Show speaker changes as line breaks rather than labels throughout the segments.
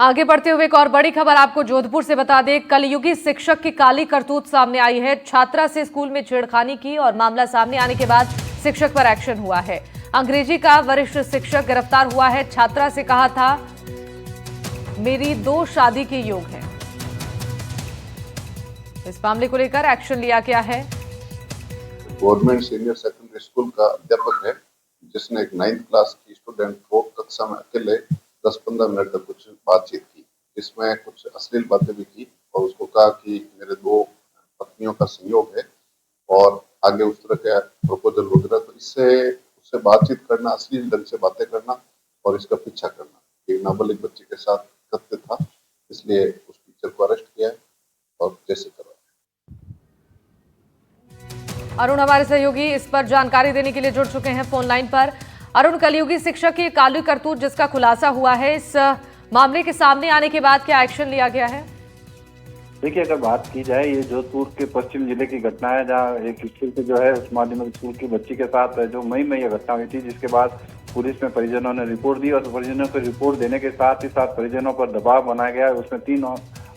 आगे बढ़ते हुए एक और बड़ी खबर आपको जोधपुर से बता दें। कलयुगी शिक्षक की काली करतूत सामने आई है। छात्रा से स्कूल में छेड़खानी की और मामला सामने आने के बाद शिक्षक पर एक्शन हुआ है। अंग्रेजी का वरिष्ठ शिक्षक गिरफ्तार हुआ है। छात्रा से कहा था मेरी 2 शादी के योग है। इस मामले को लेकर एक्शन लिया गया है।
गवर्नमेंट सीनियर सेकेंडरी स्कूल का अध्यापक है जिसने एक 9th क्लास की स्टूडेंट को कक्षा में अकेले 10-15 मिनट तक कुछ बातचीत की, जिसमें कुछ अश्लील बातें भी की और उसको कहा कि मेरे 2 पत्नियों का संयोग है और आगे उस तरह का प्रपोजल वगैरह। तो इससे उससे बातचीत करना, अश्लील ढंग से बातें करना और इसका पीछा करना एक नाबालिग बच्चे के साथ कृत्य था, इसलिए उस टीचर को अरेस्ट किया है और जैसे करवाया।
अरुण हमारे सहयोगी इस पर जानकारी देने के लिए जुड़ चुके हैं फोन लाइन पर। अरुण, कलयुगी शिक्षक की काली करतूत जिसका खुलासा हुआ है, इस मामले के सामने आने के बाद क्या एक्शन लिया गया है?
देखिए, अगर बात की जाए, ये जोधपुर के पश्चिम जिले की घटना है, जहां एक स्कूल के जो है उस माध्यमिक स्कूल की बच्ची के साथ जो मई में यह घटना हुई थी, जिसके बाद पुलिस में परिजनों ने रिपोर्ट दी और परिजनों को रिपोर्ट देने के साथ ही साथ परिजनों पर दबाव बनाया गया। उसमें 3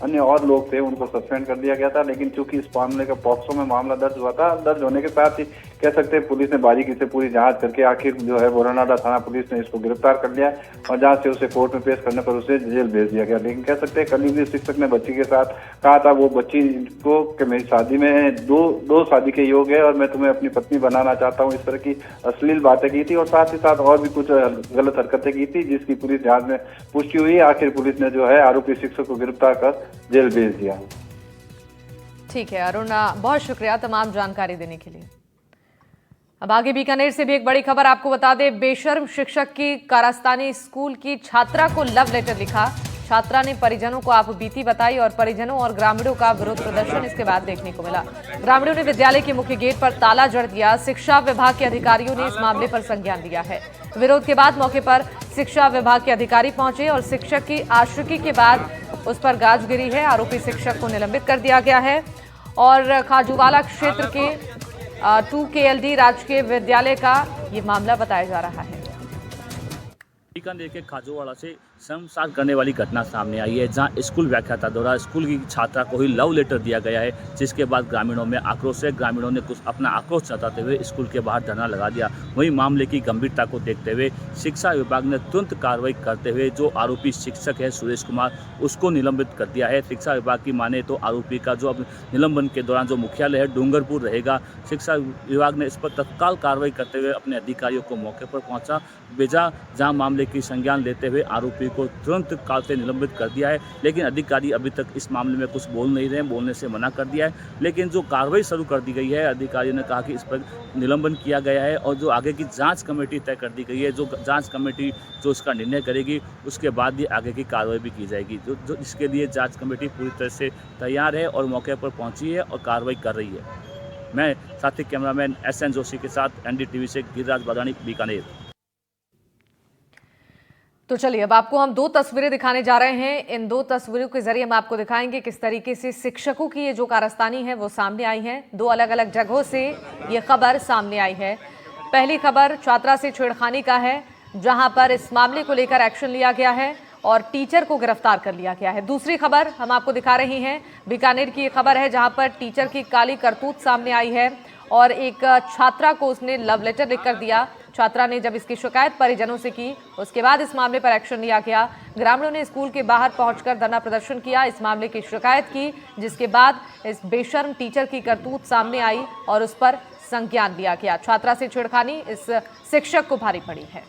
अन्य और लोग थे, उनको सस्पेंड कर दिया गया था। लेकिन चूंकि इस मामले का पॉक्सो में मामला दर्ज हुआ था, दर्ज होने के साथ ही कह सकते हैं पुलिस ने बारीकी से पूरी जांच करके आखिर जो है बोरानाडा थाना पुलिस ने इसको गिरफ्तार कर लिया और जहां से उसे कोर्ट में पेश करने पर उसे जेल भेज दिया गया। लेकिन कह सकते हैं कलयुगी शिक्षक ने बच्ची के साथ कहा था, वो बच्ची को कि मेरी शादी में दो शादी के योग है और मैं तुम्हें अपनी पत्नी बनाना चाहता हूँ, इस तरह की अश्लील बातें की थी और साथ ही साथ और भी कुछ गलत हरकतें की थी, जिसकी पुलिस जांच में पुष्टि हुई। आखिर पुलिस ने जो है आरोपी शिक्षक को गिरफ्तार कर जेल भेज दिया।
ठीक है अरुण, बहुत शुक्रिया तमाम जानकारी देने के लिए। अब आगे बीकानेर से भी एक बड़ी खबर आपको बता दें। बेशर्म शिक्षक की कारस्तानी, स्कूल की छात्रा को लव लेटर लिखा। छात्रा ने परिजनों को आपबीती बताई और परिजनों और ग्रामीणों का विरोध प्रदर्शन इसके बाद देखने को मिला। ग्रामीणों ने विद्यालय के मुख्य गेट पर ताला जड़ दिया। शिक्षा विभाग के अधिकारियों ने इस मामले पर संज्ञान लिया है। विरोध के बाद मौके पर शिक्षा विभाग के अधिकारी पहुंचे और शिक्षक की आशिकी के बाद उस पर गाज गिरी है। आरोपी शिक्षक को निलंबित कर दिया गया है और खाजूवाला क्षेत्र के 2KLD राजकीय विद्यालय का ये मामला बताया जा रहा है।
बीकानेर के खाजूवाड़ा से शर्मसार करने वाली घटना सामने आई है, जहां स्कूल व्याख्याता द्वारा स्कूल की छात्रा को ही लव लेटर दिया गया है, जिसके बाद ग्रामीणों में आक्रोश है। ग्रामीणों ने कुछ अपना आक्रोश जताते हुए स्कूल के बाहर धरना लगा दिया। वहीं मामले की गंभीरता को देखते हुए शिक्षा विभाग ने तुरंत कार्रवाई करते हुए जो आरोपी शिक्षक है सुरेश कुमार, उसको निलंबित कर दिया है। शिक्षा विभाग की माने तो आरोपी का जो अब निलंबन के दौरान जो मुख्यालय है डूंगरपुर रहेगा। शिक्षा विभाग ने इस पर तत्काल कार्रवाई करते हुए अपने अधिकारियों को मौके पर पहुंचा भेजा, जहां मामले की संज्ञान लेते हुए आरोपी को तुरंत काल से निलंबित कर दिया है। लेकिन अधिकारी अभी तक इस मामले में कुछ बोल नहीं रहे हैं, बोलने से मना कर दिया है। लेकिन जो कार्रवाई शुरू कर दी गई है, अधिकारियों ने कहा कि इस पर निलंबन किया गया है और जो आगे की जांच कमेटी तय कर दी गई है, जो जांच कमेटी जो इसका निर्णय करेगी उसके बाद ही आगे की कार्रवाई भी की जाएगी। जो इसके लिए जाँच कमेटी पूरी तरह से तैयार है और मौके पर पहुँची है और कार्रवाई कर रही है। मैं साथी कैमरामैन SN जोशी के साथ NDTV से गिरिराज बादानी, बीकानेर।
तो चलिए अब आपको हम 2 तस्वीरें दिखाने जा रहे हैं। इन 2 तस्वीरों के जरिए हम आपको दिखाएंगे किस तरीके से शिक्षकों की ये जो कारस्तानी है वो सामने आई है। 2 अलग अलग जगहों से ये खबर सामने आई है। पहली खबर छात्रा से छेड़खानी का है, जहां पर इस मामले को लेकर एक्शन लिया गया है और टीचर को गिरफ्तार कर लिया गया है। दूसरी खबर हम आपको दिखा रही हैं, बीकानेर की खबर है, जहां पर टीचर की काली करतूत सामने आई है और एक छात्रा को उसने लव लेटर लिखकर दिया। छात्रा ने जब इसकी शिकायत परिजनों से की, उसके बाद इस मामले पर एक्शन लिया गया। ग्रामीणों ने स्कूल के बाहर पहुंचकर धरना प्रदर्शन किया, इस मामले की शिकायत की, जिसके बाद इस बेशर्म टीचर की करतूत सामने आई और उस पर संज्ञान लिया गया। छात्रा से छेड़खानी इस शिक्षक को भारी पड़ी है।